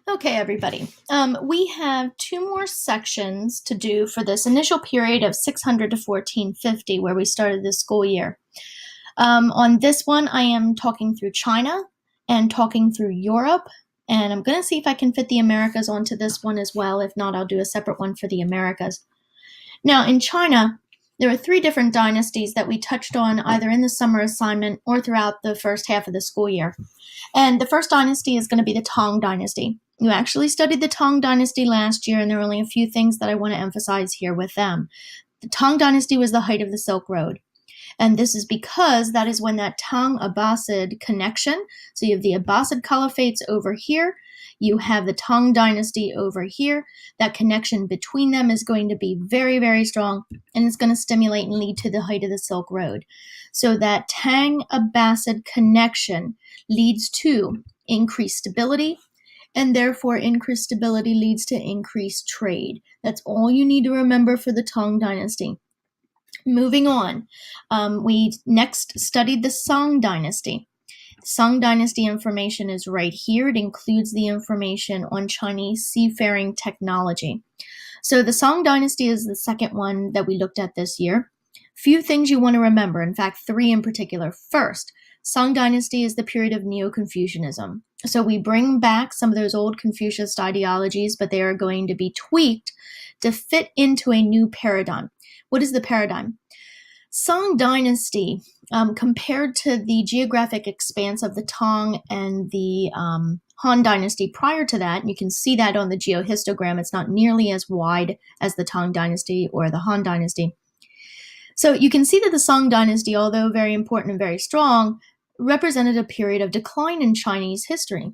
Okay, everybody. We have two more sections to do for this initial period of 600 to 1450, where we started this school year. On this one, I am talking through China and talking through Europe, and I'm going to see if I can fit the Americas onto this one as well. If not, I'll do a separate one for the Americas. Now, in China, there are three different dynasties that we touched on either in the summer assignment or throughout the first half of the school year. And the first dynasty is going to be the Tang Dynasty. You actually studied the Tang Dynasty last year, and there are only a few things that I want to emphasize here with them. The Tang Dynasty was the height of the Silk Road. And this is because that is when that Tang-Abbasid connection, so you have the Abbasid Caliphates over here, you have the Tang Dynasty over here, that connection between them is going to be very, very strong, and it's going to stimulate and lead to the height of the Silk Road. So that Tang-Abbasid connection leads to increased stability, and therefore increased stability leads to increased trade. That's all you need to remember for the Tang Dynasty. Moving on, we next studied the Song Dynasty. Song Dynasty information is right here. It includes the information on Chinese seafaring technology. So the Song Dynasty is the second one that we looked at this year. Few things you want to remember, in fact, three in particular. First, Song Dynasty is the period of Neo-Confucianism. So we bring back some of those old Confucianist ideologies, but they are going to be tweaked to fit into a new paradigm. What is the paradigm? Song Dynasty, compared to the geographic expanse of the Tang and the Han Dynasty prior to that, and you can see that on the geohistogram, it's not nearly as wide as the Tang Dynasty or the Han Dynasty. So you can see that the Song Dynasty, although very important and very strong, represented a period of decline in Chinese history.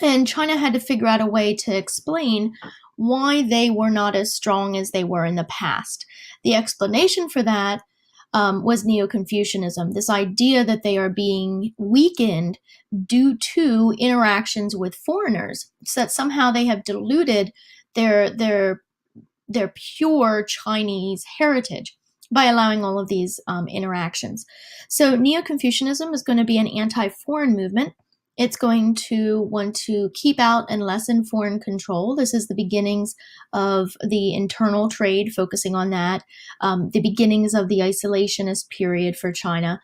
And China had to figure out a way to explain why they were not as strong as they were in the past. The explanation for that was Neo-Confucianism, this idea that they are being weakened due to interactions with foreigners, so that somehow they have diluted their pure Chinese heritage by allowing all of these interactions. So Neo-Confucianism is going to be an anti-foreign movement. It's going to want to keep out and lessen foreign control. This is the beginnings of the internal trade, focusing on that, the beginnings of the isolationist period for China.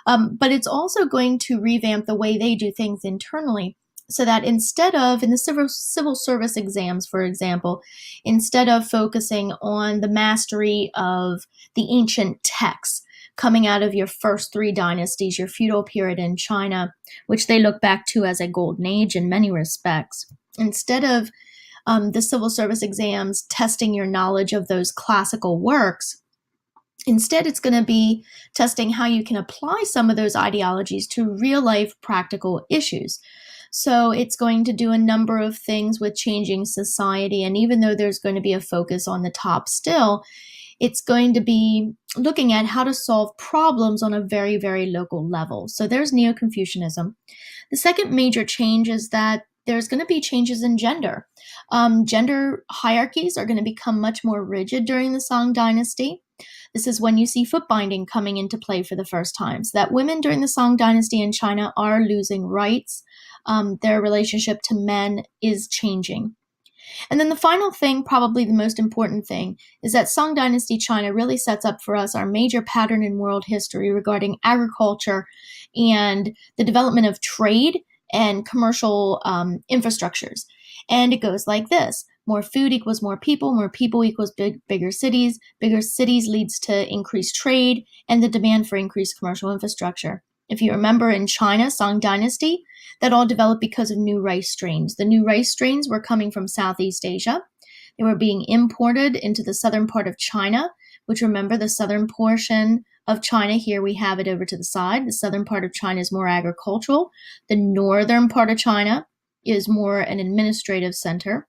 But it's also going to revamp the way they do things internally, so that instead of, in the civil service exams, for example, instead of focusing on the mastery of the ancient texts, coming out of your first three dynasties, your feudal period in China, which they look back to as a golden age in many respects. Instead of the civil service exams testing your knowledge of those classical works, instead it's going to be testing how you can apply some of those ideologies to real-life practical issues. So it's going to do a number of things with changing society, and even though there's going to be a focus on the top still, it's going to be looking at how to solve problems on a very, very local level. So there's Neo-Confucianism. The second major change is that there's going to be changes in gender. Gender hierarchies are going to become much more rigid during the Song Dynasty. This is when you see foot binding coming into play for the first time. So that women during the Song Dynasty in China are losing rights. Their relationship to men is changing. And then the final thing, probably the most important thing, is that Song Dynasty China really sets up for us our major pattern in world history regarding agriculture and the development of trade and commercial infrastructures. And it goes like this. More food equals more people equals bigger cities leads to increased trade and the demand for increased commercial infrastructure. If you remember in China, Song Dynasty, that all developed because of new rice strains. The new rice strains were coming from Southeast Asia. They were being imported into the southern part of China, which, remember, the southern portion of China, here we have it over to the side. The southern part of China is more agricultural. The northern part of China is more an administrative center.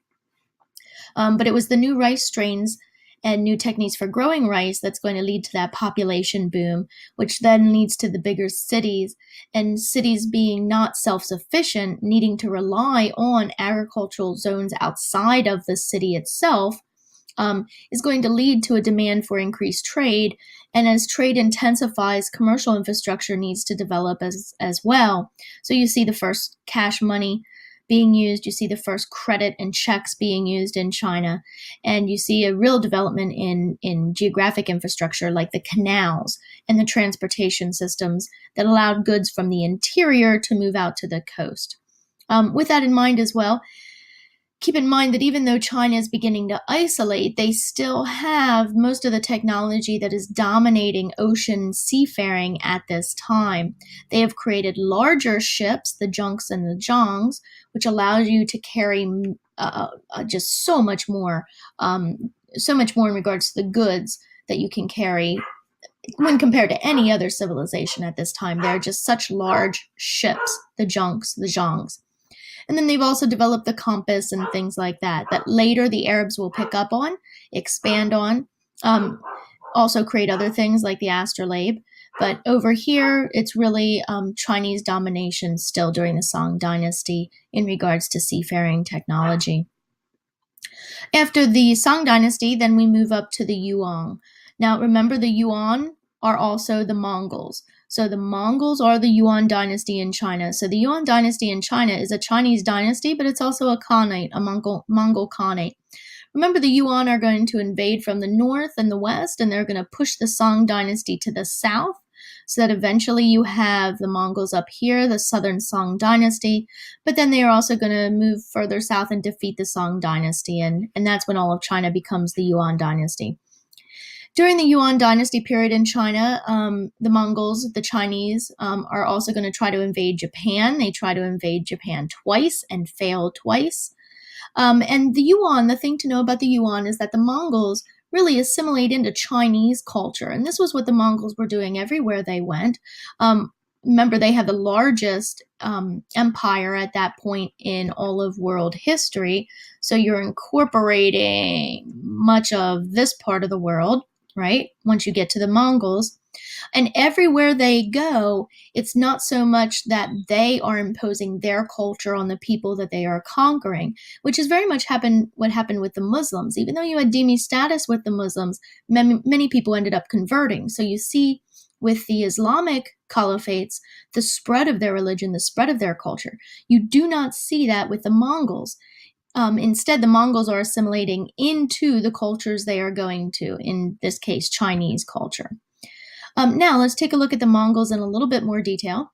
But it was the new rice strains and new techniques for growing rice that's going to lead to that population boom, which then leads to the bigger cities, and cities being not self-sufficient, needing to rely on agricultural zones outside of the city itself, is going to lead to a demand for increased trade. And as trade intensifies, commercial infrastructure needs to develop as well. So you see the first cash money being used. You see the first credit and checks being used in China. And you see a real development in geographic infrastructure like the canals and the transportation systems that allowed goods from the interior to move out to the coast. With that in mind as well, keep in mind that even though China is beginning to isolate, they still have most of the technology that is dominating ocean seafaring at this time. They have created larger ships, the junks and the zhongs, which allows you to carry just so much more in regards to the goods that you can carry when compared to any other civilization at this time. They're just such large ships, the junks, the zhongs. And then they've also developed the compass and things like that later the Arabs will pick up on, expand on, also create other things like the astrolabe. But over here, it's really Chinese domination still during the Song Dynasty in regards to seafaring technology. After the Song Dynasty, then we move up to the Yuan. Now, remember, the Yuan are also the Mongols. So the Mongols are the Yuan dynasty in China. So the Yuan dynasty in China is a Chinese dynasty, but it's also a Khanate, a Mongol Khanate. Remember, the Yuan are going to invade from the north and the west, and they're going to push the Song dynasty to the south, so that eventually you have the Mongols up here, the southern Song dynasty, but then they are also going to move further south and defeat the Song dynasty, and that's when all of China becomes the Yuan dynasty. During the Yuan dynasty period in China, the Mongols, the Chinese, are also going to try to invade Japan. They try to invade Japan twice and fail twice. And the Yuan, the thing to know about the Yuan is that the Mongols really assimilate into Chinese culture. And this was what the Mongols were doing everywhere they went. Remember, they had the largest empire at that point in all of world history. So you're incorporating much of this part of the world, right? Once you get to the Mongols. And everywhere they go, it's not so much that they are imposing their culture on the people that they are conquering, which is very much what happened with the Muslims. Even though you had dhimmi status with the Muslims, many people ended up converting. So you see with the Islamic caliphates, the spread of their religion, the spread of their culture. You do not see that with the Mongols. Instead, the Mongols are assimilating into the cultures they are going to, in this case, Chinese culture. Now, let's take a look at the Mongols in a little bit more detail.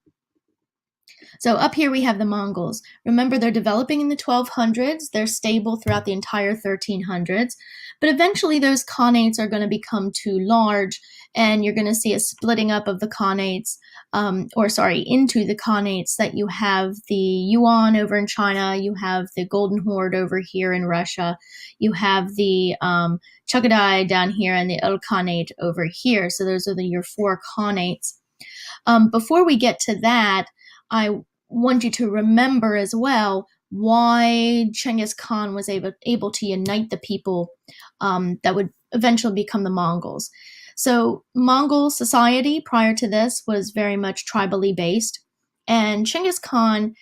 So up here we have the Mongols. Remember, they're developing in the 1200s. They're stable throughout the entire 1300s. But eventually those Khanates are going to become too large, and you're going to see a splitting up of the Khanates, into the Khanates, that you have the Yuan over in China, you have the Golden Horde over here in Russia, you have the Chagatai down here, and the Khanate over here. So those are your four Khanates. Before we get to that, I want you to remember as well why Genghis Khan was able to unite the people that would eventually become the Mongols. So Mongol society prior to this was very much tribally based, and Genghis Khan,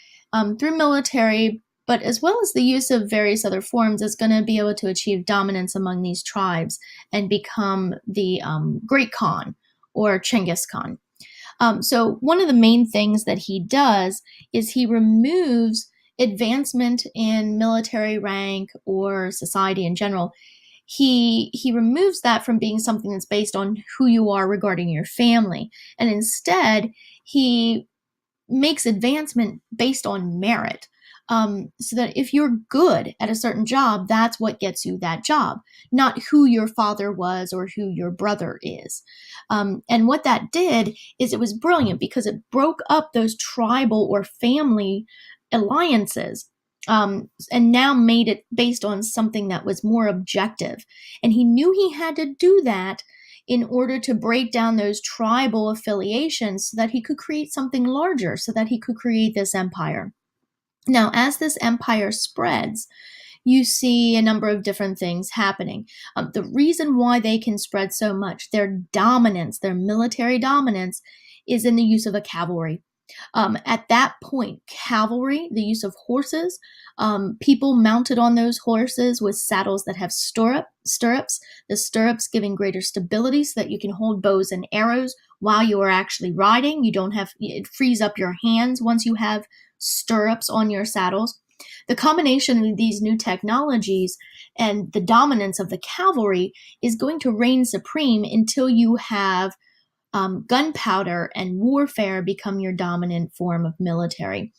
through military, but as well as the use of various other forms, is going to be able to achieve dominance among these tribes and become the Great Khan, or Genghis Khan. So one of the main things that he does is he removes advancement in military rank or society in general. He removes that from being something that's based on who you are regarding your family. And instead, he makes advancement based on merit. So that if you're good at a certain job, that's what gets you that job, not who your father was or who your brother is. And what that did is it was brilliant because it broke up those tribal or family alliances, and now made it based on something that was more objective. And he knew he had to do that in order to break down those tribal affiliations so that he could create something larger, so that he could create this empire. Now, as this empire spreads, you see a number of different things happening. The reason why they can spread so much, their dominance, their military dominance, is in the use of a cavalry. At that point, cavalry, the use of horses, people mounted on those horses with saddles that have stirrups, the stirrups giving greater stability so that you can hold bows and arrows while you are actually riding. It frees up your hands once you have stirrups on your saddles. The combination of these new technologies and the dominance of the cavalry is going to reign supreme until you have gunpowder and warfare become your dominant form of military.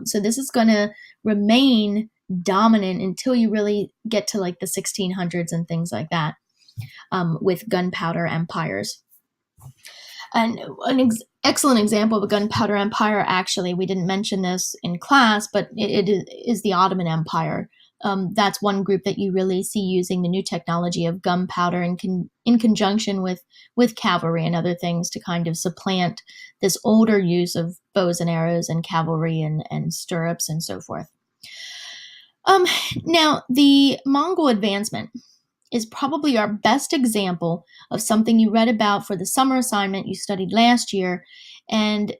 So this is going to remain dominant until you really get to like the 1600s and things like that, with gunpowder empires. And an excellent example of a gunpowder empire, actually, we didn't mention this in class, but it is the Ottoman Empire. That's one group that you really see using the new technology of gunpowder in conjunction with cavalry and other things to kind of supplant this older use of bows and arrows and cavalry and stirrups and so forth. Now, the Mongol advancement is probably our best example of something you read about for the summer assignment you studied last year. And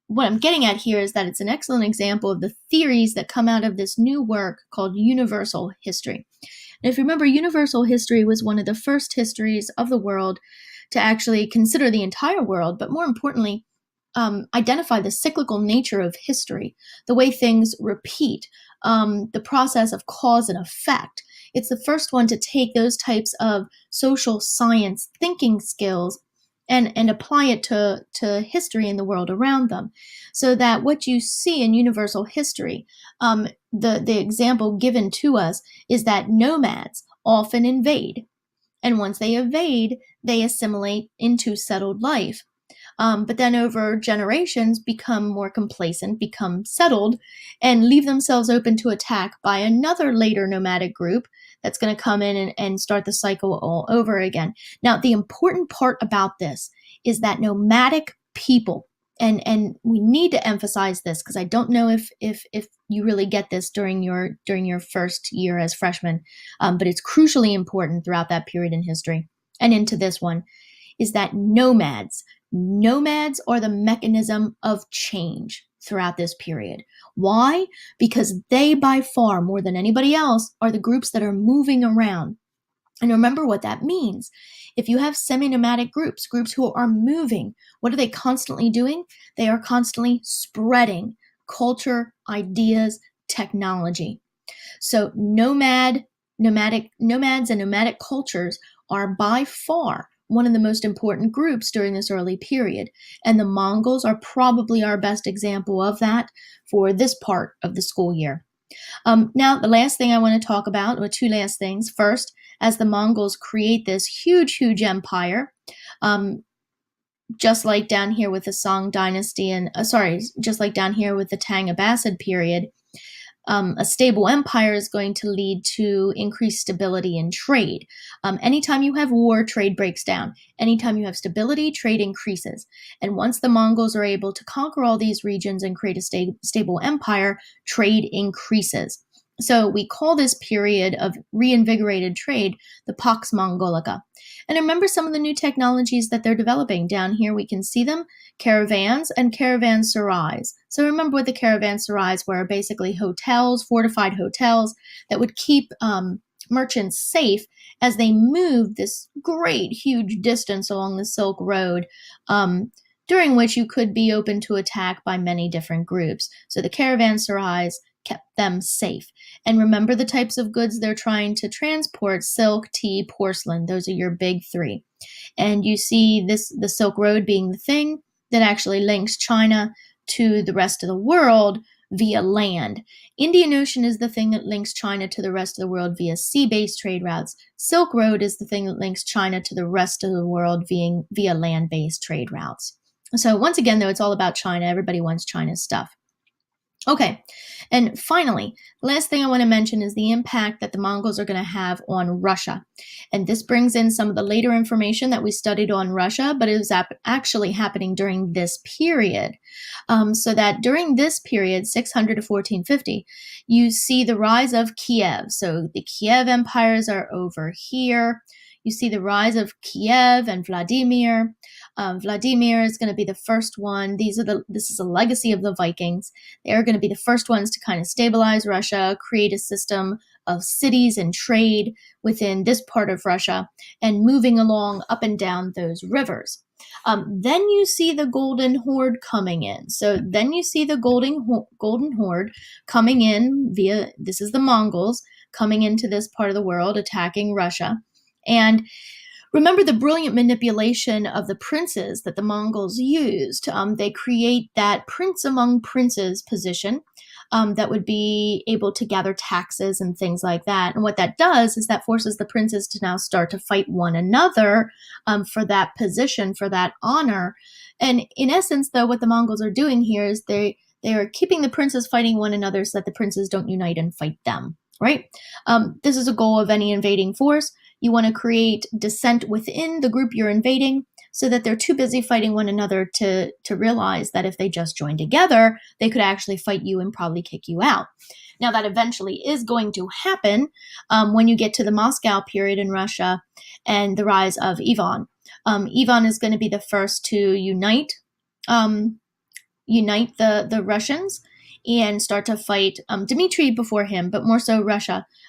what I'm getting at here is that it's an excellent example of the theories that come out of this new work called universal history. And if you remember, universal history was one of the first histories of the world to actually consider the entire world, but more importantly, identify the cyclical nature of history, the way things repeat, the process of cause and effect. It's the first one to take those types of social science thinking skills and apply it to history in the world around them. So that what you see in universal history, the example given to us is that nomads often invade. And once they evade, they assimilate into settled life. But then over generations become more complacent, become settled, and leave themselves open to attack by another later nomadic group that's going to come in and start the cycle all over again. Now, the important part about this is that nomadic people, and we need to emphasize this because I don't know if you really get this during your first year as freshmen, but it's crucially important throughout that period in history and into this one, is that nomads are the mechanism of change throughout this period. Why? Because they, by far, more than anybody else, are the groups that are moving around. And remember what that means. If you have semi-nomadic groups who are moving, what are they constantly doing? They are constantly spreading culture, ideas, technology. So nomads and nomadic cultures are by far one of the most important groups during this early period. And the Mongols are probably our best example of that for this part of the school year. Now, the last thing I want to talk about, or two last things. First, as the Mongols create this huge empire, just like down here with the Song dynasty just like down here with the Tang Abbasid period, a stable empire is going to lead to increased stability in trade. Anytime you have war, trade breaks down. Anytime you have stability, trade increases. And once the Mongols are able to conquer all these regions and create a stable empire, trade increases. So we call this period of reinvigorated trade the Pax Mongolica. And remember some of the new technologies that they're developing. Down here we can see them, caravans and caravanserais. So remember what the caravanserais were, basically hotels, fortified hotels that would keep merchants safe as they moved this great, huge distance along the Silk Road, during which you could be open to attack by many different groups. So the caravanserais kept them safe. And remember the types of goods they're trying to transport: silk, tea, porcelain. Those are your big three. And you see the Silk Road being the thing that actually links China to the rest of the world via land. Indian Ocean is the thing that links China to the rest of the world via sea-based trade routes. Silk Road is the thing that links China to the rest of the world via land-based trade routes. So once again, though, it's all about China. Everybody wants China's stuff. Okay, and finally, the last thing I want to mention is the impact that the Mongols are going to have on Russia. And this brings in some of the later information that we studied on Russia, but it was actually happening during this period. So that during this period, 600 to 1450, you see the rise of Kiev. So the Kiev empires are over here. You see the rise of Kiev and Vladimir. Vladimir is going to be the first one. This is a legacy of the Vikings. They are going to be the first ones to kind of stabilize Russia, create a system of cities and trade within this part of Russia, and moving along up and down those rivers. Then you see the Golden Horde coming in. So then you see the Golden Horde coming in via, this is the Mongols coming into this part of the world, attacking Russia. And remember the brilliant manipulation of the princes that the Mongols used. They create that prince among princes position that would be able to gather taxes and things like that. And what that does is that forces the princes to now start to fight one another for that position, for that honor. And in essence, though, what the Mongols are doing here is they are keeping the princes fighting one another so that the princes don't unite and fight them, right? This is a goal of any invading force. You want to create dissent within the group you're invading so that they're too busy fighting one another to realize that if they just joined together, they could actually fight you and probably kick you out. Now, that eventually is going to happen when you get to the Moscow period in Russia and the rise of Ivan. Ivan is going to be the first to unite the Russians and start to fight Dmitry before him, but more so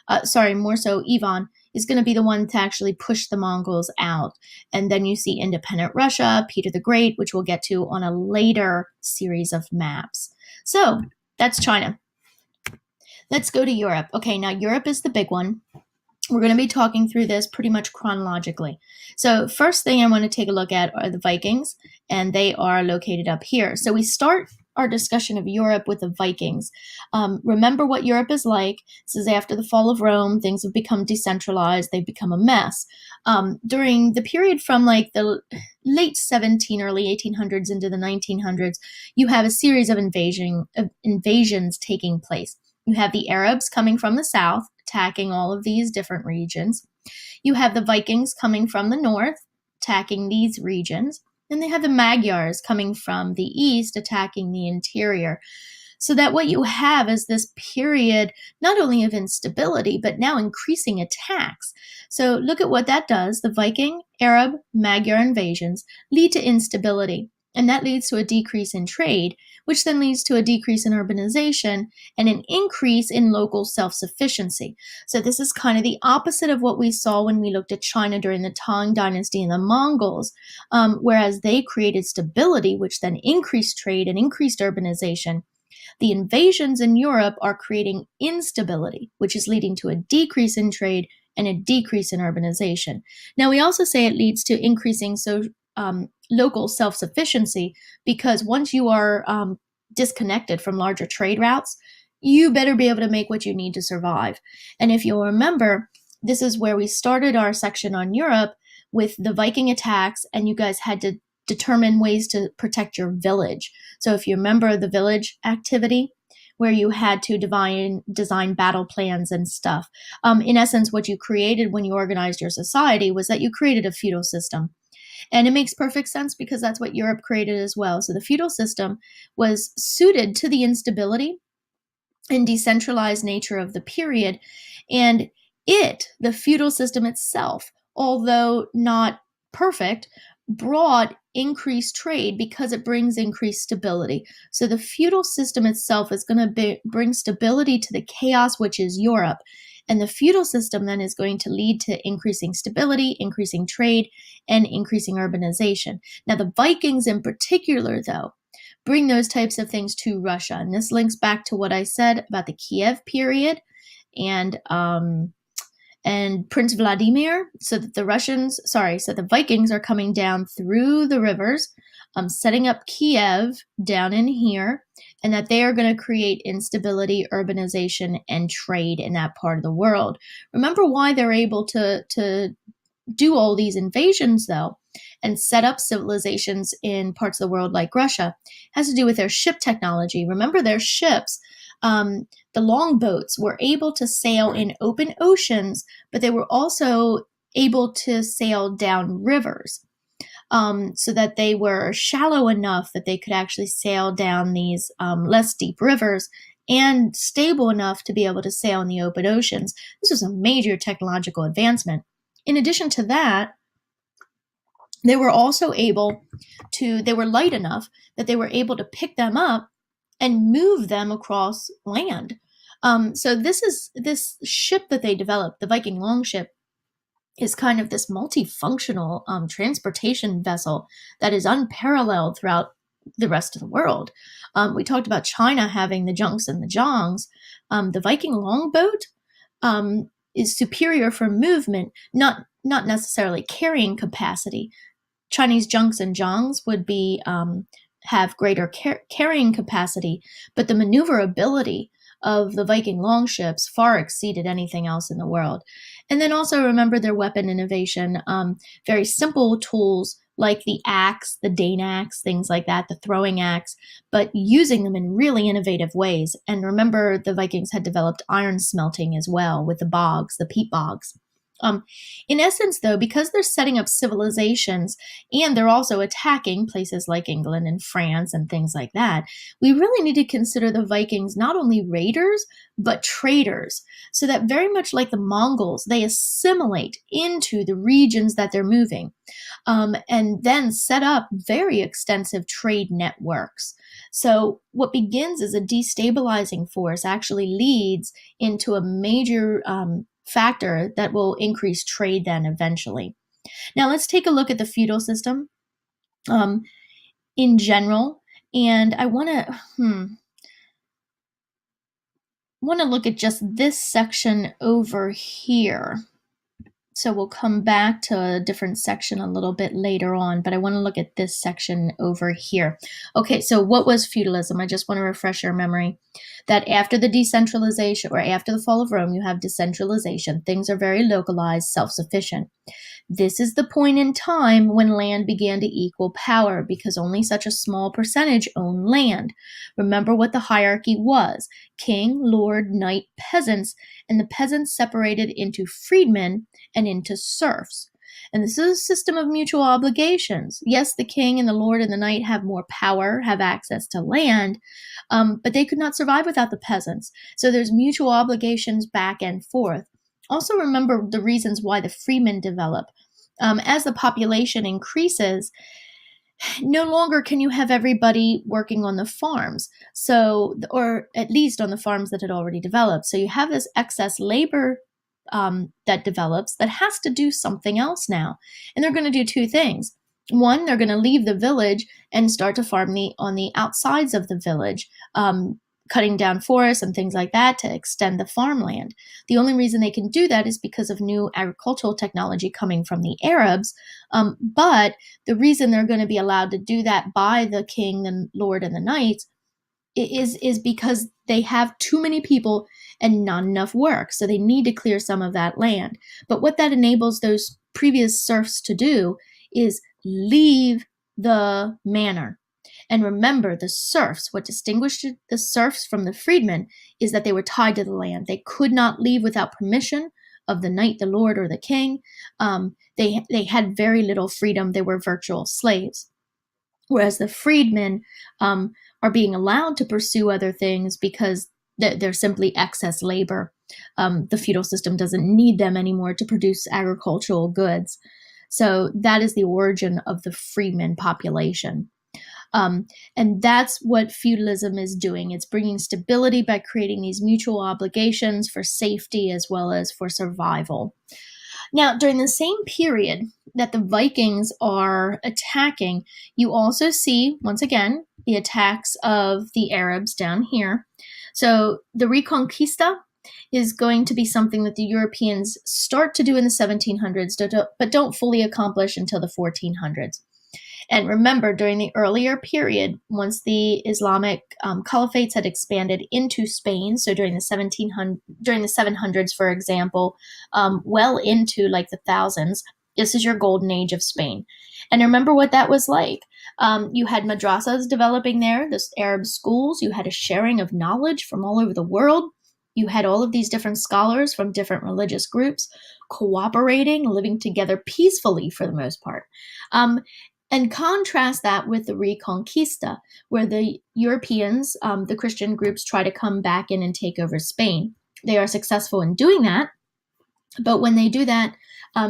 Ivan is going to be the one to actually push the Mongols out. And then you see independent Russia, Peter the Great, which we'll get to on a later series of maps. So that's China. Let's go to Europe. Okay, now Europe is the big one. We're going to be talking through this pretty much chronologically. So first thing I want to take a look at are the Vikings, and they are located up here. So we start our discussion of Europe with the Vikings. Remember what Europe is like. This is after the fall of Rome. Things have become decentralized. They've become a mess. During the period from like the late early 1800s into the 1900s, you have a series of invasions taking place. You have the Arabs coming from the south, attacking all of these different regions. You have the Vikings coming from the north, attacking these regions. And they have the Magyars coming from the east, attacking the interior. So that what you have is this period not only of instability, but now increasing attacks. So look at what that does. The Viking, Arab, Magyar invasions lead to instability. And that leads to a decrease in trade, which then leads to a decrease in urbanization and an increase in local self-sufficiency. So this is kind of the opposite of what we saw when we looked at China during the Tang Dynasty and the Mongols, whereas they created stability, which then increased trade and increased urbanization. The invasions in Europe are creating instability, which is leading to a decrease in trade and a decrease in urbanization. Now, we also say it leads to increasing local self-sufficiency, because once you are disconnected from larger trade routes, you better be able to make what you need to survive. And if you'll remember, this is where we started our section on Europe with the Viking attacks, and you guys had to determine ways to protect your village. So if you remember the village activity, where you had to design battle plans and stuff. In essence, what you created when you organized your society was that you created a feudal system. And it makes perfect sense because that's what Europe created as well. So the feudal system was suited to the instability and decentralized nature of the period. And the feudal system itself, although not perfect, brought increased trade because it brings increased stability. So the feudal system itself is going to bring stability to the chaos, which is Europe. And the feudal system then is going to lead to increasing stability, increasing trade, and increasing urbanization. Now, the Vikings in particular, though, bring those types of things to Russia. And this links back to what I said about the Kiev period and Prince Vladimir. So that the Vikings are coming down through the rivers, setting up Kiev down in here, and that they are going to create instability, urbanization, and trade in that part of the world. Remember why they're able to do all these invasions, though, and set up civilizations in parts of the world like Russia. It has to do with their ship technology. Remember their ships, the longboats were able to sail in open oceans, but they were also able to sail down rivers. So that they were shallow enough that they could actually sail down these less deep rivers and stable enough to be able to sail in the open oceans. This was a major technological advancement. In addition to that, they were also they were light enough that they were able to pick them up and move them across land. So this ship that they developed, the Viking longship, is kind of this multifunctional transportation vessel that is unparalleled throughout the rest of the world. We talked about China having the junks and the jongs. The Viking longboat is superior for movement, not necessarily carrying capacity. Chinese junks and jongs would be have greater carrying capacity, but the maneuverability of the Viking longships far exceeded anything else in the world. And then also remember their weapon innovation, very simple tools like the axe, the Dane axe, things like that, the throwing axe, but using them in really innovative ways. And remember, the Vikings had developed iron smelting as well with the bogs, the peat bogs. In essence, though, because they're setting up civilizations and they're also attacking places like England and France and things like that, we really need to consider the Vikings not only raiders, but traders. So that very much like the Mongols, they assimilate into the regions that they're moving, and then set up very extensive trade networks. So what begins as a destabilizing force actually leads into a major factor that will increase trade then eventually. Now let's take a look at the feudal system in general, and I want to look at just this section over here. So we'll come back to a different section a little bit later on, but I want to look at this section over here. Okay, so what was feudalism? I just want to refresh your memory that after the decentralization, or after the fall of Rome, you have decentralization. Things are very localized, self-sufficient. This is the point in time when land began to equal power because only such a small percentage owned land. Remember what the hierarchy was: king, lord, knight, peasants, and the peasants separated into freedmen and into serfs. And this is a system of mutual obligations. Yes, the king and the lord and the knight have more power, have access to land, but they could not survive without the peasants. So there's mutual obligations back and forth. Also remember the reasons why the freemen develop. As the population increases, no longer can you have everybody working on the farms, or at least on the farms that had already developed. So you have this excess labor that develops that has to do something else now. And they're going to do two things. One, they're going to leave the village and start to farm on the outsides of the village, cutting down forests and things like that to extend the farmland. The only reason they can do that is because of new agricultural technology coming from the Arabs. But the reason they're going to be allowed to do that by the king, the lord, and the knights is because they have too many people and not enough work. So they need to clear some of that land. But what that enables those previous serfs to do is leave the manor. And remember, the serfs, what distinguished the serfs from the freedmen is that they were tied to the land. They could not leave without permission of the knight, the lord, or the king. They had very little freedom. They were virtual slaves. Whereas the freedmen are being allowed to pursue other things because they're simply excess labor. The feudal system doesn't need them anymore to produce agricultural goods. So that is the origin of the freedmen population. And that's what feudalism is doing. It's bringing stability by creating these mutual obligations for safety as well as for survival. Now, during the same period that the Vikings are attacking, you also see, once again, the attacks of the Arabs down here. So the Reconquista is going to be something that the Europeans start to do in the 1700s, but don't fully accomplish until the 1400s. And remember, during the earlier period, once the Islamic caliphates had expanded into Spain, so during the 700s, for example, well into like the thousands, this is your golden age of Spain. And remember what that was like. You had madrasas developing there, the Arab schools. You had a sharing of knowledge from all over the world. You had all of these different scholars from different religious groups cooperating, living together peacefully for the most part. And contrast that with the Reconquista, where the Europeans, the Christian groups, try to come back in and take over Spain. They are successful in doing that, but when they do that,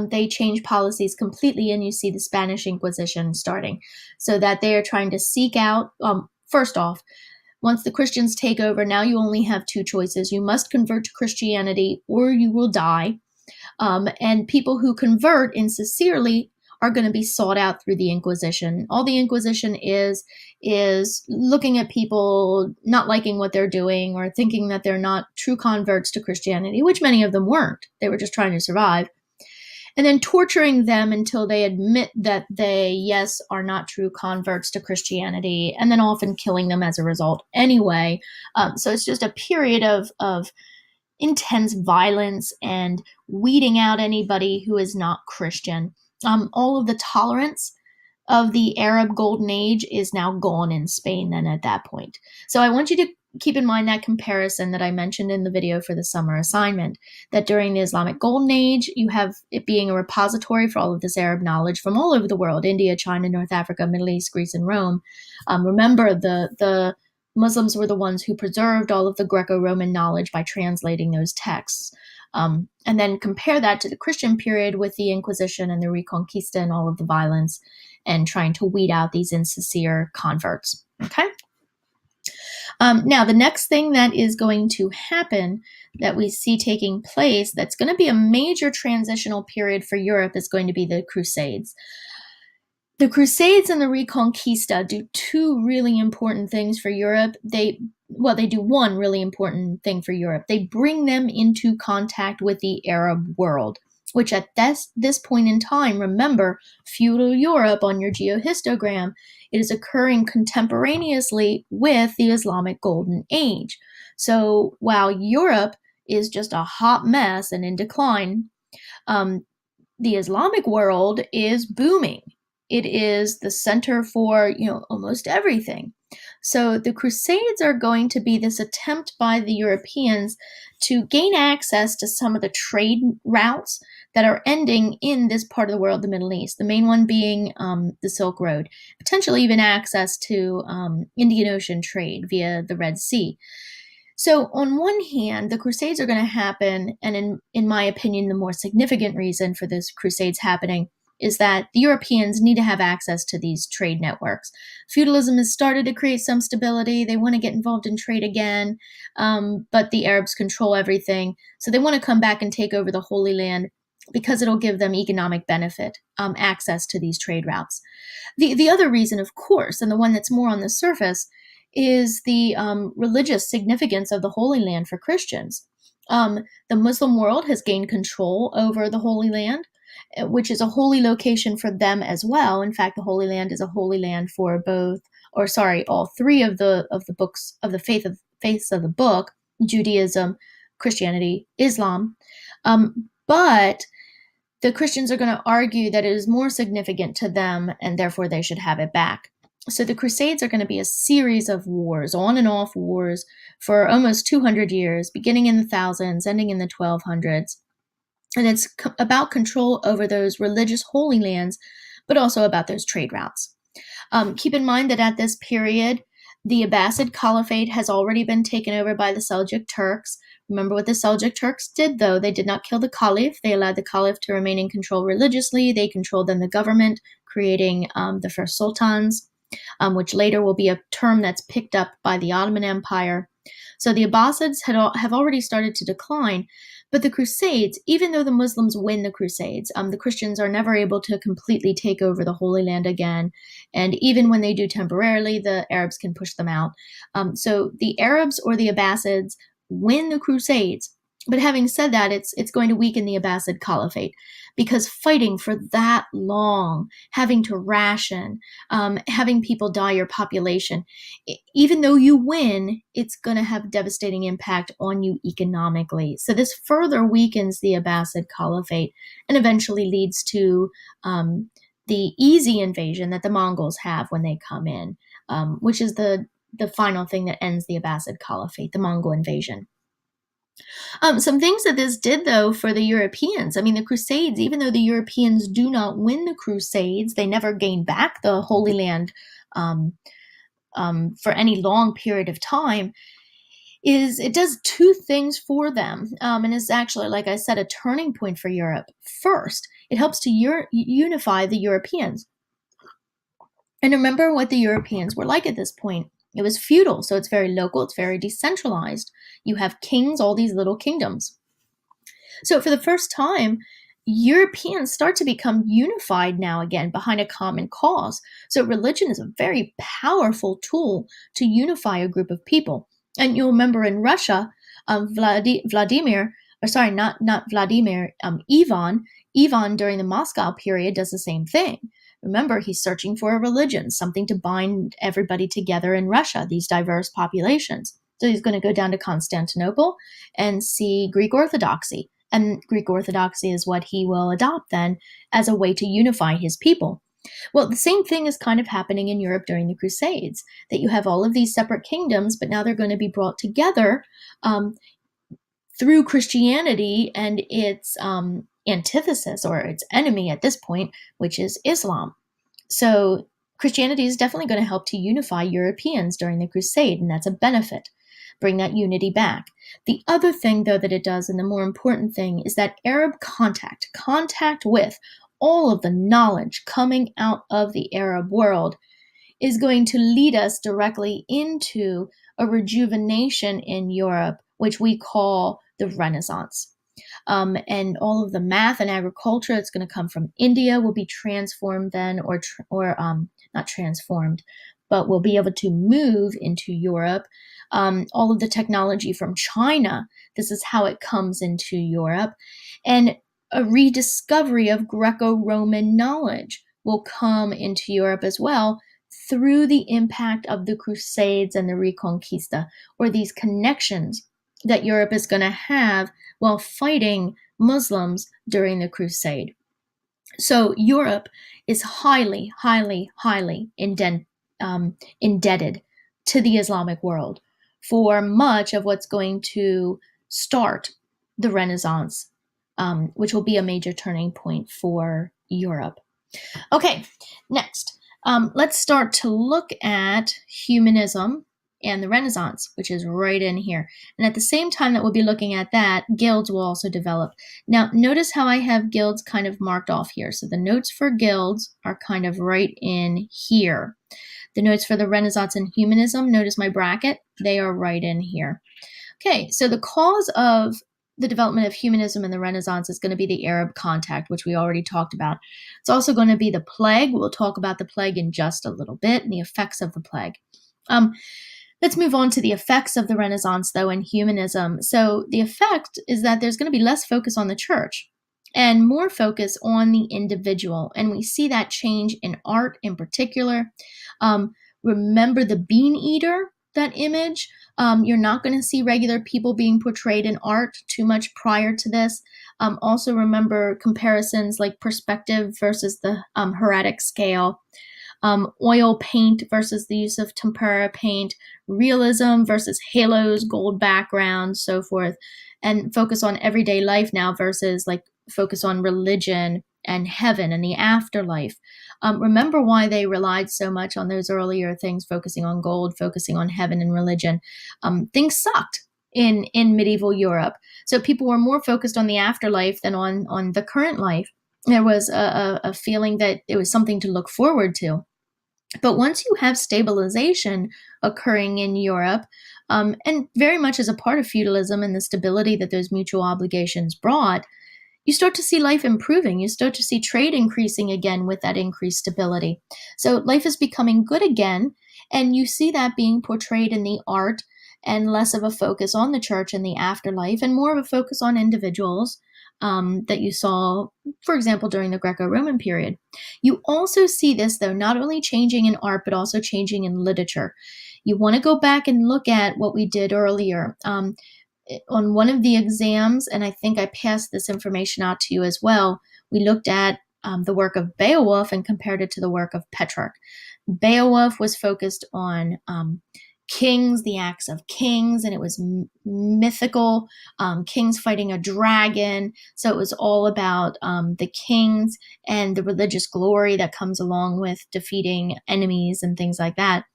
they change policies completely, and you see the Spanish Inquisition starting, so that they are trying to seek out, first off, once the Christians take over, now you only have two choices. You must convert to Christianity or you will die. And people who convert insincerely are going to be sought out through the Inquisition. All the Inquisition is looking at people not liking what they're doing or thinking that they're not true converts to Christianity, which many of them weren't. They were just trying to survive. And then torturing them until they admit that they, yes, are not true converts to Christianity, and then often killing them as a result anyway. So it's just a period of intense violence and weeding out anybody who is not Christian. All of the tolerance of the Arab Golden Age is now gone in Spain then at that point. So I want you to keep in mind that comparison that I mentioned in the video for the summer assignment, that during the Islamic Golden Age, you have it being a repository for all of this Arab knowledge from all over the world, India, China, North Africa, Middle East, Greece, and Rome. Remember, the Muslims were the ones who preserved all of the Greco-Roman knowledge by translating those texts. And then compare that to the Christian period with the Inquisition and the Reconquista and all of the violence and trying to weed out these insincere converts. Okay? Now, the next thing that is going to happen that we see taking place that's going to be a major transitional period for Europe is going to be the Crusades. The Crusades and the Reconquista do two really important things for Europe. They do one really important thing for Europe. They bring them into contact with the Arab world, which at this point in time, remember, feudal Europe on your geohistogram, it is occurring contemporaneously with the Islamic Golden Age. So while Europe is just a hot mess and in decline, the Islamic world is booming. It is the center for, almost everything. So the Crusades are going to be this attempt by the Europeans to gain access to some of the trade routes that are ending in this part of the world, the Middle East, the main one being the Silk Road, potentially even access to Indian Ocean trade via the Red Sea. So on one hand, the Crusades are going to happen, and in my opinion, the more significant reason for this Crusades happening is that the Europeans need to have access to these trade networks. Feudalism has started to create some stability. They want to get involved in trade again, but the Arabs control everything. So they want to come back and take over the Holy Land because it'll give them economic benefit, access to these trade routes. The other reason, of course, and the one that's more on the surface, is the religious significance of the Holy Land for Christians. The Muslim world has gained control over the Holy Land, which is a holy location for them as well. In fact, the Holy Land is a holy land for all three of the books of the faiths of the book: Judaism, Christianity, Islam. But the Christians are going to argue that it is more significant to them, and therefore they should have it back. So the Crusades are going to be a series of wars, on and off wars, for almost 200 years, beginning in the 1000s, ending in the 1200s. And it's about control over those religious holy lands, but also about those trade routes. Keep in mind that at this period, the Abbasid Caliphate has already been taken over by the Seljuk Turks. Remember what the Seljuk Turks did, though. They did not kill the Caliph. They allowed the Caliph to remain in control religiously. They controlled then the government, creating the first sultans, which later will be a term that's picked up by the Ottoman Empire. So the Abbasids have already started to decline. But the Crusades, even though the Muslims win the Crusades, the Christians are never able to completely take over the Holy Land again. And even when they do temporarily, the Arabs can push them out. So the Arabs or the Abbasids win the Crusades. But having said that, it's going to weaken the Abbasid Caliphate, because fighting for that long, having to ration, having people die your population, even though you win, it's going to have devastating impact on you economically. So this further weakens the Abbasid Caliphate and eventually leads to the easy invasion that the Mongols have when they come in, which is the final thing that ends the Abbasid Caliphate, the Mongol invasion. Some things that this did, though, for the Europeans. I mean, the Crusades, even though the Europeans do not win the Crusades, they never gain back the Holy Land for any long period of time, it does two things for them, and is actually, like I said, a turning point for Europe. First, it helps to unify the Europeans. And remember what the Europeans were like at this point. It was feudal, so it's very local, it's very decentralized. You have kings, all these little kingdoms. So for the first time, Europeans start to become unified now again behind a common cause. So religion is a very powerful tool to unify a group of people. And you'll remember in Russia, Vladimir, or sorry, not Vladimir, Ivan during the Moscow period does the same thing. Remember, he's searching for a religion, something to bind everybody together in Russia, these diverse populations. So he's going to go down to Constantinople and see Greek Orthodoxy. And Greek Orthodoxy is what he will adopt then as a way to unify his people. Well, the same thing is kind of happening in Europe during the Crusades, that you have all of these separate kingdoms, but now they're going to be brought together through Christianity and its antithesis, or its enemy at this point, which is Islam. So Christianity is definitely going to help to unify Europeans during the Crusade, and that's a benefit. Bring that unity back. The other thing, though, that it does, and the more important thing, is that Arab contact with all of the knowledge coming out of the Arab world is going to lead us directly into a rejuvenation in Europe, which we call the Renaissance. And all of the math and agriculture that's going to come from India will be transformed then, or not transformed, but will be able to move into Europe. All of the technology from China, this is how it comes into Europe. And a rediscovery of Greco-Roman knowledge will come into Europe as well through the impact of the Crusades and the Reconquista, or these connections that Europe is going to have while fighting Muslims during the Crusade. So Europe is highly, highly, highly indebted to the Islamic world for much of what's going to start the Renaissance, which will be a major turning point for Europe. Okay, next, let's start to look at humanism and the Renaissance, which is right in here. And at the same time that we'll be looking at that, guilds will also develop. Now, notice how I have guilds kind of marked off here. So the notes for guilds are kind of right in here. The notes for the Renaissance and humanism, notice my bracket, they are right in here. Okay, so the cause of the development of humanism and the Renaissance is going to be the Arab contact, which we already talked about. It's also going to be the plague. We'll talk about the plague in just a little bit and the effects of the plague. Let's move on to the effects of the Renaissance, though, and humanism. So the effect is that there's going to be less focus on the church and more focus on the individual. And we see that change in art in particular. Remember the bean eater, that image? You're not going to see regular people being portrayed in art too much prior to this. Also remember comparisons like perspective versus the hieratic scale. Oil paint versus the use of tempera paint, realism versus halos, gold background, so forth, and focus on everyday life now versus like focus on religion and heaven and the afterlife. Remember why they relied so much on those earlier things, focusing on gold, focusing on heaven and religion. Things sucked in medieval Europe. So people were more focused on the afterlife than on the current life. There was a feeling that it was something to look forward to. But once you have stabilization occurring in Europe, and very much as a part of feudalism and the stability that those mutual obligations brought, you start to see life improving. You start to see trade increasing again with that increased stability. So life is becoming good again, and you see that being portrayed in the art, and less of a focus on the church and the afterlife, and more of a focus on individuals that you saw, for example, during the Greco-Roman period. You also see this, though, not only changing in art, but also changing in literature. You want to go back and look at what we did earlier. On one of the exams, and I think I passed this information out to you as well, we looked at the work of Beowulf and compared it to the work of Petrarch. Beowulf was focused on kings, the acts of kings, and it was mythical, kings fighting a dragon. So it was all about the kings and the religious glory that comes along with defeating enemies and things like that.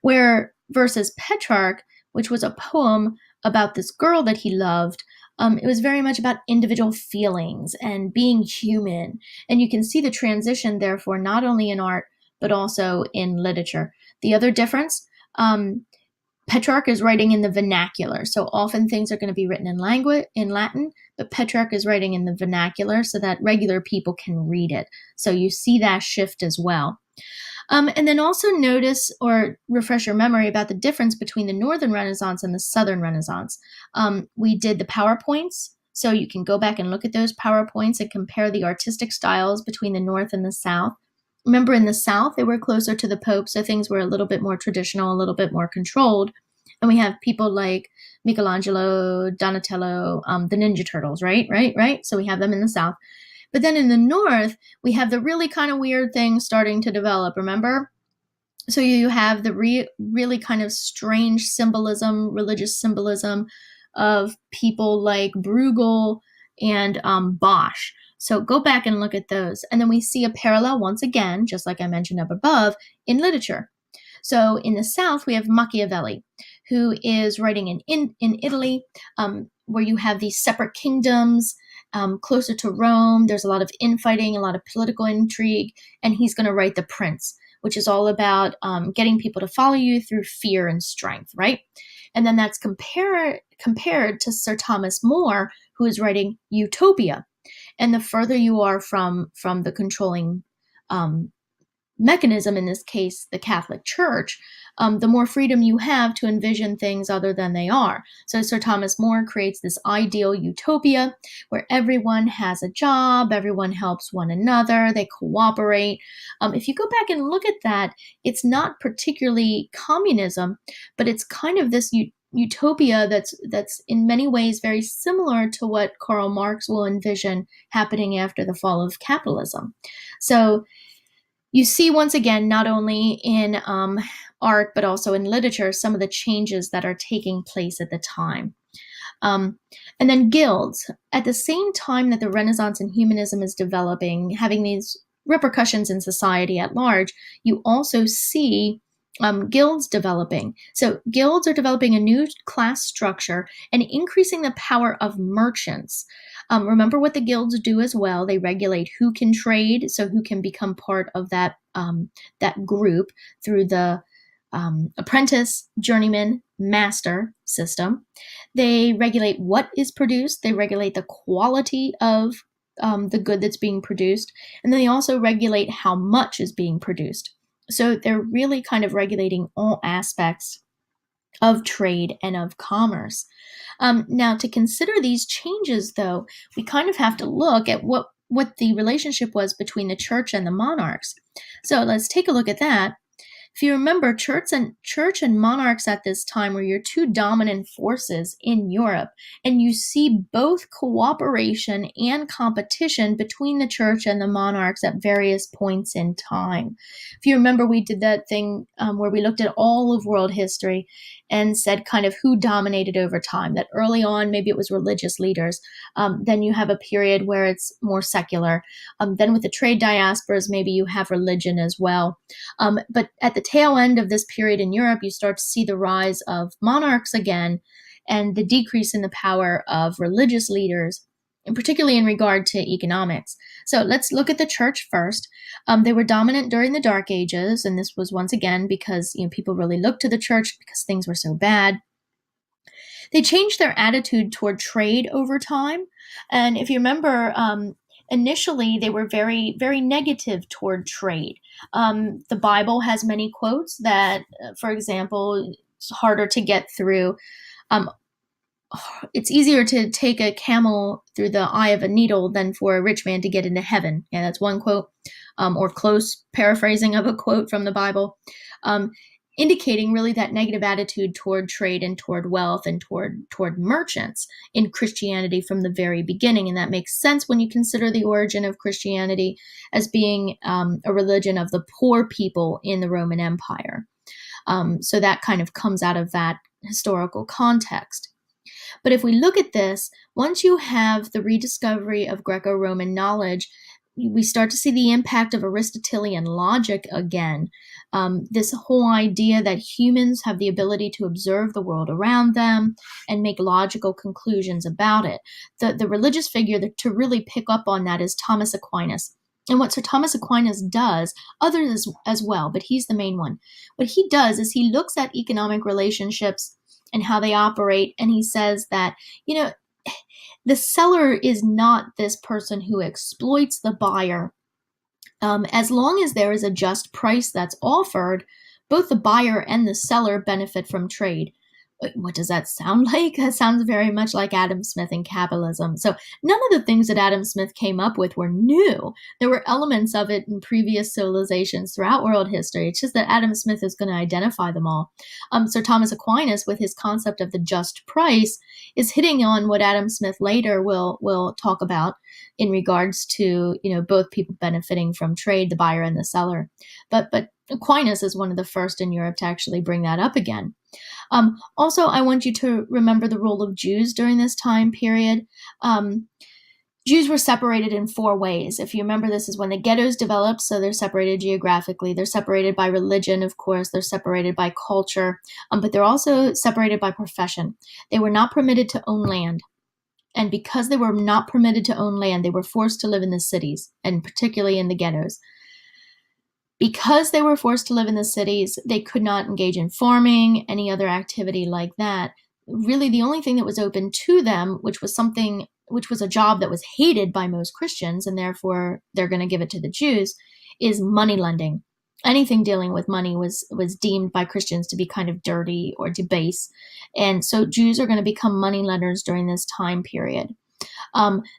Where versus Petrarch, which was a poem about this girl that he loved, it was very much about individual feelings and being human. And you can see the transition, therefore, not only in art, but also in literature. The other difference, Petrarch is writing in the vernacular. So often things are going to be written in Latin, but Petrarch is writing in the vernacular so that regular people can read it. So you see that shift as well. And then also notice or refresh your memory about the difference between the Northern Renaissance and the Southern Renaissance. We did the PowerPoints, so you can go back and look at those PowerPoints and compare the artistic styles between the North and the South. Remember, in the South, they were closer to the Pope, so things were a little bit more traditional, a little bit more controlled. And we have people like Michelangelo, Donatello, the Ninja Turtles, right? So we have them in the South. But then in the North, we have the really kind of weird things starting to develop, remember? So you have the really kind of strange symbolism, religious symbolism of people like Bruegel and Bosch. So go back and look at those. And then we see a parallel once again, just like I mentioned up above, in literature. So in the South, we have Machiavelli, who is writing in Italy, where you have these separate kingdoms, closer to Rome. There's a lot of infighting, a lot of political intrigue, and he's going to write The Prince, which is all about getting people to follow you through fear and strength, right? And then that's compared to Sir Thomas More, who is writing Utopia. And the further you are from the controlling mechanism, in this case, the Catholic Church, the more freedom you have to envision things other than they are. So Sir Thomas More creates this ideal utopia where everyone has a job, everyone helps one another, they cooperate. If you go back and look at that, it's not particularly communism, but it's kind of this utopia that's in many ways very similar to what Karl Marx will envision happening after the fall of capitalism. So you see, once again, not only in art, but also in literature, some of the changes that are taking place at the time. And then guilds. At the same time that the Renaissance and humanism is developing, having these repercussions in society at large, you also see guilds developing. So guilds are developing a new class structure and increasing the power of merchants. Remember what the guilds do as well. They regulate who can trade, so who can become part of that group through the apprentice, journeyman, master system. They regulate what is produced. They regulate the quality of the good that's being produced. And then they also regulate how much is being produced. So they're really kind of regulating all aspects of trade and of commerce. Now, to consider these changes, though, we kind of have to look at what the relationship was between the church and the monarchs. So let's take a look at that. If you remember, church and monarchs at this time were your two dominant forces in Europe, and you see both cooperation and competition between the church and the monarchs at various points in time. If you remember, we did that thing where we looked at all of world history and said kind of who dominated over time, that early on, maybe it was religious leaders. Then you have a period where it's more secular. Then with the trade diasporas, maybe you have religion as well. But at the tail end of this period in Europe, you start to see the rise of monarchs again and the decrease in the power of religious leaders, and particularly in regard to economics. So let's look at the church first. They were dominant during the Dark Ages, and this was once again because people really looked to the church because things were so bad. They changed their attitude toward trade over time, and if you remember, initially they were very, very negative toward trade. The Bible has many quotes that, for example, it's harder to get through. It's easier to take a camel through the eye of a needle than for a rich man to get into heaven. Yeah, that's one quote, or close paraphrasing of a quote from the Bible, indicating really that negative attitude toward trade and toward wealth and toward merchants in Christianity from the very beginning. And that makes sense when you consider the origin of Christianity as being a religion of the poor people in the Roman Empire. So that kind of comes out of that historical context. But if we look at this, once you have the rediscovery of Greco-Roman knowledge, we start to see the impact of Aristotelian logic again. This whole idea that humans have the ability to observe the world around them and make logical conclusions about it. The religious figure to really pick up on that is Thomas Aquinas. And what Sir Thomas Aquinas does, others as well, but he's the main one. What he does is he looks at economic relationships and how they operate, and he says that, the seller is not this person who exploits the buyer. As long as there is a just price that's offered, both the buyer and the seller benefit from trade. What does that sound like? That sounds very much like Adam Smith and capitalism. So none of the things that Adam Smith came up with were new. There were elements of it in previous civilizations throughout world history. It's just that Adam Smith is going to identify them all. Sir Thomas Aquinas, with his concept of the just price, is hitting on what Adam Smith later will talk about in regards to, both people benefiting from trade, the buyer and the seller. But Aquinas is one of the first in Europe to actually bring that up again. Also, I want you to remember the role of Jews during this time period. Jews were separated in 4 ways. If you remember, this is when the ghettos developed, so they're separated geographically. They're separated by religion, of course. They're separated by culture, but they're also separated by profession. They were not permitted to own land. And because they were not permitted to own land, they were forced to live in the cities, and particularly in the ghettos. Because they were forced to live in the cities, they could not engage in farming, any other activity like that. Really, the only thing that was open to them, which was a job that was hated by most Christians, and therefore they're going to give it to the Jews, is money lending. Anything dealing with money was deemed by Christians to be kind of dirty or debased. And so Jews are going to become money lenders during this time period.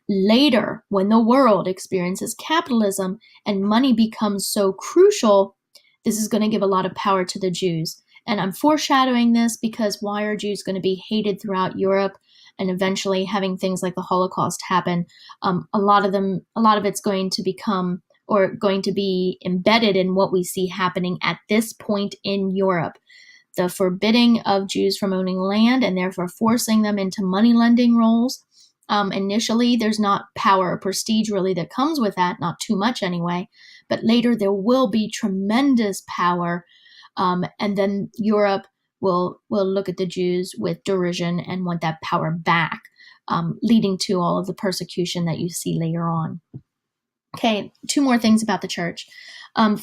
Later, when the world experiences capitalism and money becomes so crucial, this is going to give a lot of power to the Jews. And I'm foreshadowing this because why are Jews going to be hated throughout Europe and eventually having things like the Holocaust happen? A lot of it's going to become or going to be embedded in what we see happening at this point in Europe. The forbidding of Jews from owning land and therefore forcing them into money lending roles. Initially, there's not power or prestige really that comes with that, not too much anyway, but later there will be tremendous power, and then Europe will look at the Jews with derision and want that power back, leading to all of the persecution that you see later on. Okay, 2 more things about the church.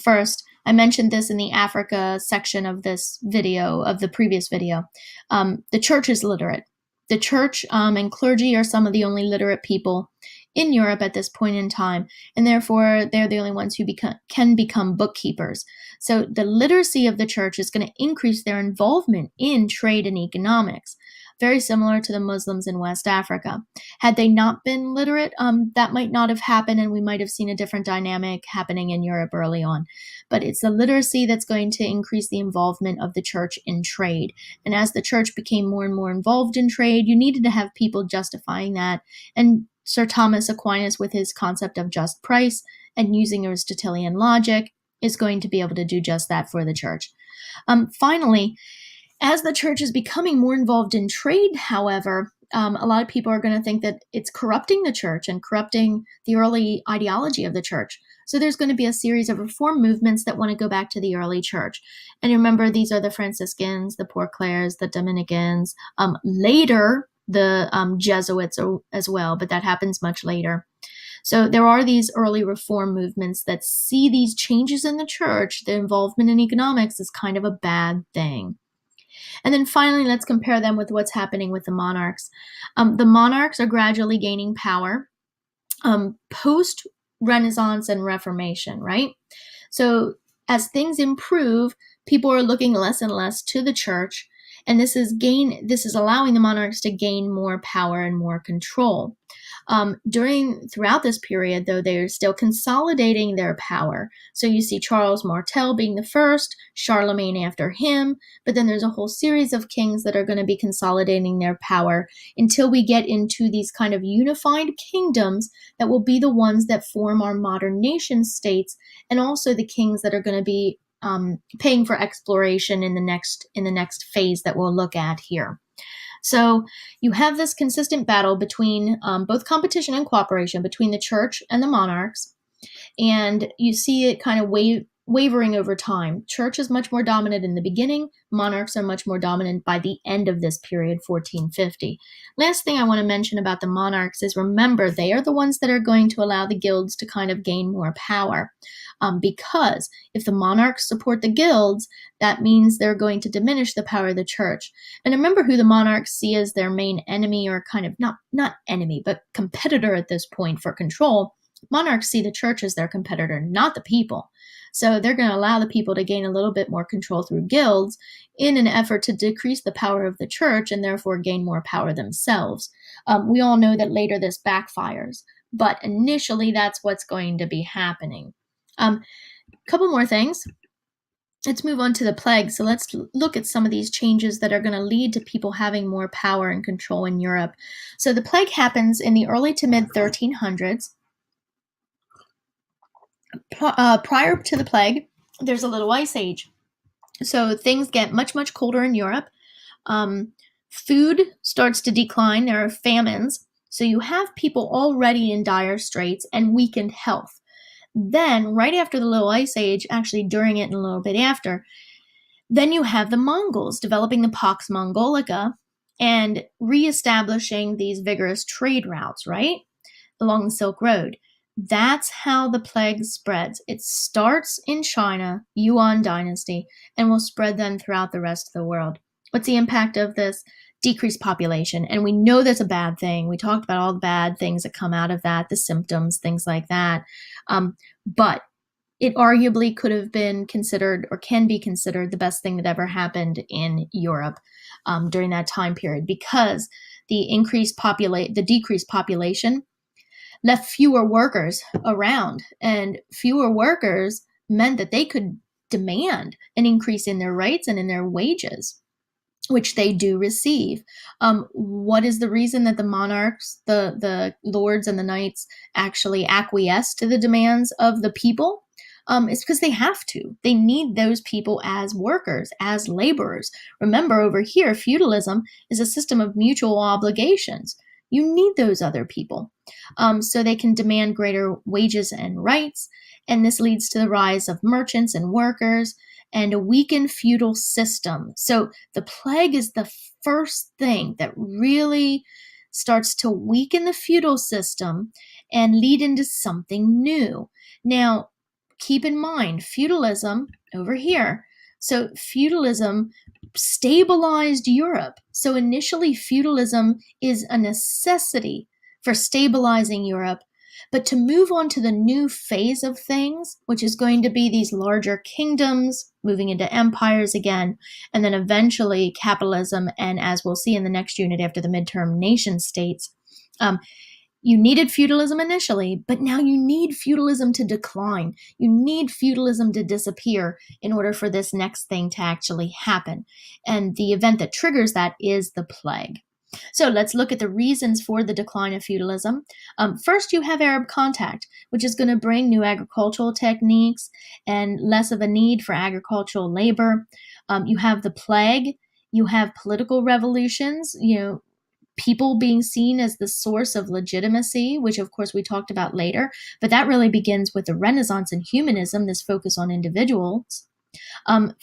First, I mentioned this in the Africa section of this video, of the previous video. The church is literate. The church and clergy are some of the only literate people in Europe at this point in time, and therefore they're the only ones who can become bookkeepers. So the literacy of the church is going to increase their involvement in trade and economics, very similar to the Muslims in West Africa. Had they not been literate, that might not have happened, and we might have seen a different dynamic happening in Europe early on. But it's the literacy that's going to increase the involvement of the church in trade. And as the church became more and more involved in trade, you needed to have people justifying that. And Sir Thomas Aquinas, with his concept of just price and using Aristotelian logic, is going to be able to do just that for the church. Finally, as the church is becoming more involved in trade, however, a lot of people are going to think that it's corrupting the church and corrupting the early ideology of the church. So there's going to be a series of reform movements that want to go back to the early church. And remember, these are the Franciscans, the Poor Clares, the Dominicans, later the Jesuits as well, but that happens much later. So there are these early reform movements that see these changes in the church, the involvement in economics, as kind of a bad thing. And then finally, let's compare them with what's happening with the monarchs. The monarchs are gradually gaining power post-Renaissance and Reformation, right? So as things improve, people are looking less and less to the church, and this is allowing the monarchs to gain more power and more control. Throughout this period, though, they are still consolidating their power. So you see Charles Martel being the first, Charlemagne after him, but then there's a whole series of kings that are going to be consolidating their power until we get into these kind of unified kingdoms that will be the ones that form our modern nation states, and also the kings that are going to be paying for exploration in the next phase that we'll look at here. So you have this consistent battle between both competition and cooperation between the church and the monarchs, and you see it kind of wavering over time. Church is much more dominant in the beginning. Monarchs are much more dominant by the end of this period, 1450. Last thing I want to mention about the monarchs is, remember, they are the ones that are going to allow the guilds to kind of gain more power. Because if the monarchs support the guilds, that means they're going to diminish the power of the church. And remember who the monarchs see as their main enemy, or kind of not enemy, but competitor at this point for control. Monarchs see the church as their competitor, not the people. So they're going to allow the people to gain a little bit more control through guilds in an effort to decrease the power of the church and therefore gain more power themselves. We all know that later this backfires, but initially that's what's going to be happening. Couple more things. Let's move on to the plague. So let's look at some of these changes that are going to lead to people having more power and control in Europe. So the plague happens in the early to mid 1300s. Prior to the plague, there's a little ice age. So things get much, much colder in Europe. Food starts to decline. There are famines. So you have people already in dire straits and weakened health. Then, right after the little ice age, actually during it and a little bit after, then you have the Mongols developing the Pax Mongolica and reestablishing these vigorous trade routes, right, along the Silk Road. That's how the plague spreads. It starts in China, Yuan dynasty, and will spread then throughout the rest of the world. What's the impact of this? Decreased population. And we know that's a bad thing. We talked about all the bad things that come out of that, the symptoms, things like that. But it arguably could have been considered, or can be considered, the best thing that ever happened in Europe during that time period, because the decreased population left fewer workers around, and fewer workers meant that they could demand an increase in their rights and in their wages, which they do receive. What is the reason that the monarchs, the lords and the knights actually acquiesce to the demands of the people? It's because they have to. They need those people as workers, as laborers. Remember, over here, feudalism is a system of mutual obligations. You need those other people so they can demand greater wages and rights. And this leads to the rise of merchants and workers and a weakened feudal system. So the plague is the first thing that really starts to weaken the feudal system and lead into something new. Now, keep in mind, feudalism over here. So feudalism stabilized Europe. So initially, feudalism is a necessity for stabilizing Europe. But to move on to the new phase of things, which is going to be these larger kingdoms moving into empires again, and then eventually capitalism, and as we'll see in the next unit after the midterm, nation states. You needed feudalism initially, but now you need feudalism to decline. You need feudalism to disappear in order for this next thing to actually happen. And the event that triggers that is the plague. So let's look at the reasons for the decline of feudalism. First, you have Arab contact, which is going to bring new agricultural techniques and less of a need for agricultural labor. You have the plague. You have political revolutions, people being seen as the source of legitimacy, which of course we talked about later, but that really begins with the Renaissance and humanism, this focus on individuals.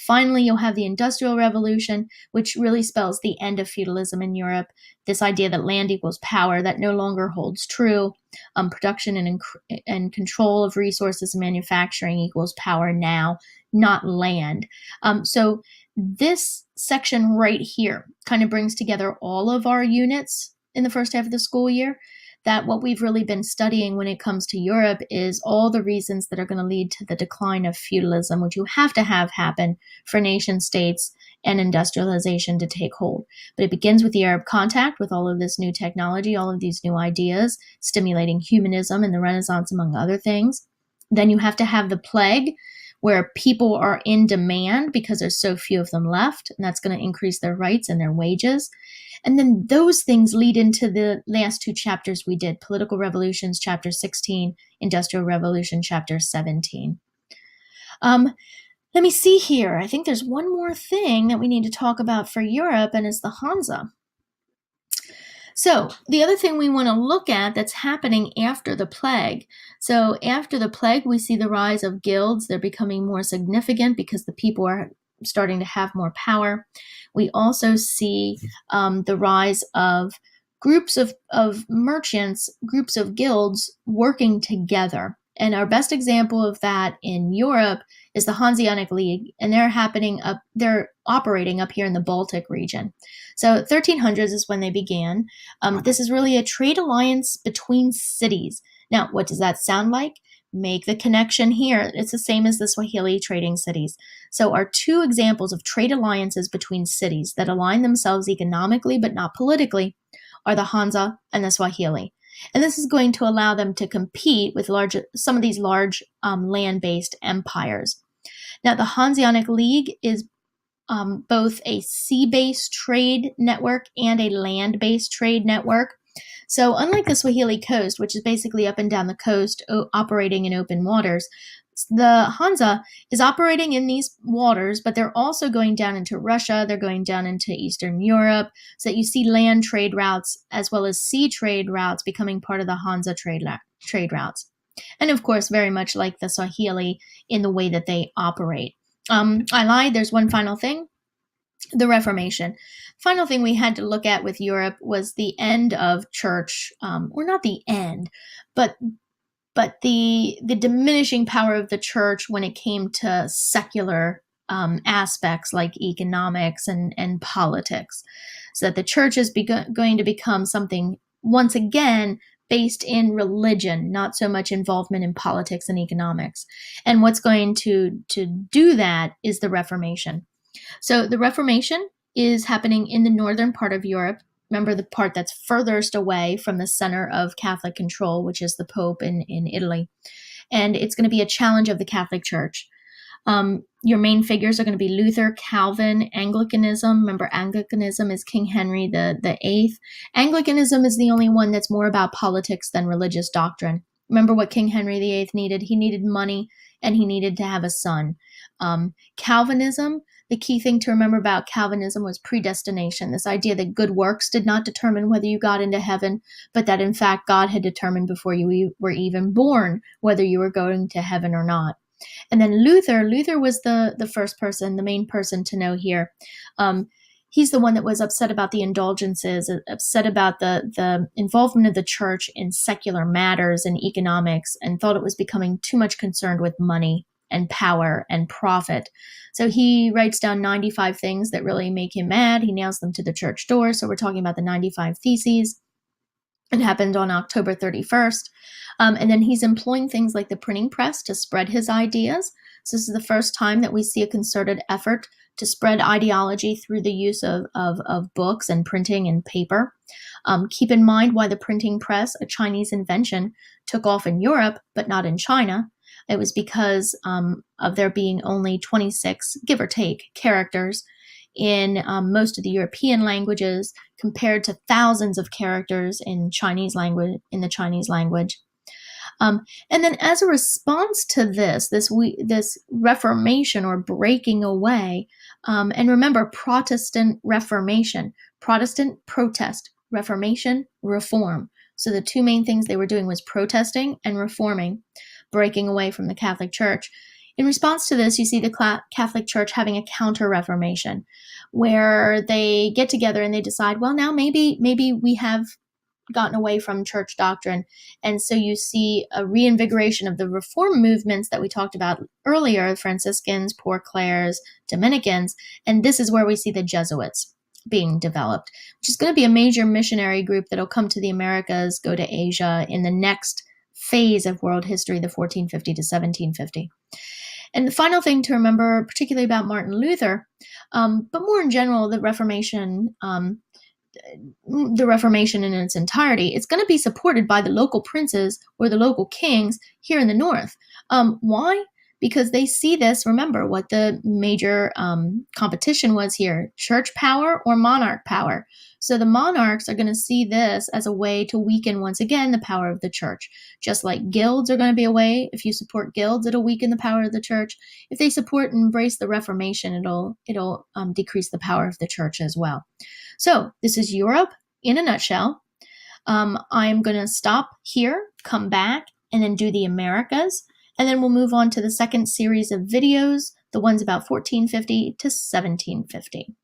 Finally, you'll have the Industrial Revolution, which really spells the end of feudalism in Europe. This idea that land equals power, that no longer holds true. Production and control of resources and manufacturing equals power now, not land. So this section right here kind of brings together all of our units in the first half of the school year. That what we've really been studying when it comes to Europe is all the reasons that are going to lead to the decline of feudalism, which you have to have happen for nation states and industrialization to take hold. But it begins with the Arab contact, with all of this new technology, all of these new ideas, stimulating humanism and the Renaissance, among other things. Then you have to have the plague, where people are in demand because there's so few of them left, and that's going to increase their rights and their wages. And then those things lead into the last two chapters we did, Political Revolutions, Chapter 16, Industrial Revolution, Chapter 17. Let me see here. I think there's one more thing that we need to talk about for Europe, and it's the Hansa. So the other thing we want to look at that's happening after the plague. So after the plague, we see the rise of guilds. They're becoming more significant because the people are starting to have more power. We also see the rise of groups of merchants, groups of guilds working together. And our best example of that in Europe is the Hanseatic League, and they're operating up here in the Baltic region. So 1300s is when they began. This is really a trade alliance between cities. Now, what does that sound like? Make the connection here. It's the same as the Swahili trading cities. So our two examples of trade alliances between cities that align themselves economically but not politically are the Hansa and the Swahili. And this is going to allow them to compete with some of these large land-based empires. Now, the Hanseatic League is both a sea-based trade network and a land-based trade network. So unlike the Swahili coast, which is basically up and down the coast operating in open waters, the Hansa is operating in these waters, but they're also going down into Russia, they're going down into Eastern Europe, so that you see land trade routes as well as sea trade routes becoming part of the Hansa trade routes. And of course, very much like the Swahili in the way that they operate. I lied, there's one final thing. The Reformation. Final thing we had to look at with Europe was the end of church, or not the end, but the diminishing power of the church when it came to secular aspects like economics and politics. So that the church is going to become something, once again, based in religion, not so much involvement in politics and economics. And what's going to do that is the Reformation. So the Reformation is happening in the northern part of Europe. Remember, the part that's furthest away from the center of Catholic control, which is the Pope in Italy. And it's going to be a challenge of the Catholic Church. Your main figures are going to be Luther, Calvin, Anglicanism. Remember, Anglicanism is King Henry the Eighth. Anglicanism is the only one that's more about politics than religious doctrine. Remember what King Henry the Eighth needed? He needed money, and he needed to have a son. Calvinism, the key thing to remember about Calvinism was predestination, this idea that good works did not determine whether you got into heaven, but that in fact God had determined before you were even born whether you were going to heaven or not. And then Luther was the first person, the main person to know here. He's the one that was upset about the indulgences, upset about the involvement of the church in secular matters and economics, and thought it was becoming too much concerned with money and power and profit. So he writes down 95 things that really make him mad. He nails them to the church door. So we're talking about the 95 Theses. It happened on October 31st. And then he's employing things like the printing press to spread his ideas. So this is the first time that we see a concerted effort to spread ideology through the use of books and printing and paper. Keep in mind why the printing press, a Chinese invention, took off in Europe, but not in China. It was because of there being only 26, give or take, characters in most of the European languages compared to thousands of characters in Chinese language, in the Chinese language. And then as a response to this Reformation or breaking away, and remember, Protestant Reformation, Protestant protest, Reformation, reform. So the two main things they were doing was protesting and reforming, breaking away from the Catholic Church. In response to this, you see the Catholic Church having a counter-reformation, where they get together and they decide, well, now maybe we have gotten away from church doctrine. And so you see a reinvigoration of the reform movements that we talked about earlier, Franciscans, Poor Clares, Dominicans, and this is where we see the Jesuits being developed, which is going to be a major missionary group that will come to the Americas, go to Asia in the next phase of world history, the 1450 to 1750. And the final thing to remember, particularly about Martin Luther, but more in general, the Reformation in its entirety, it's going to be supported by the local princes or the local kings here in the north. Why? Because they see this, remember what the major competition was here, church power or monarch power. So the monarchs are going to see this as a way to weaken, once again, the power of the church. Just like guilds are going to be a way, if you support guilds, it'll weaken the power of the church. If they support and embrace the Reformation, it'll decrease the power of the church as well. So this is Europe in a nutshell. I'm going to stop here, come back, and then do the Americas. And then we'll move on to the second series of videos, the ones about 1450 to 1750.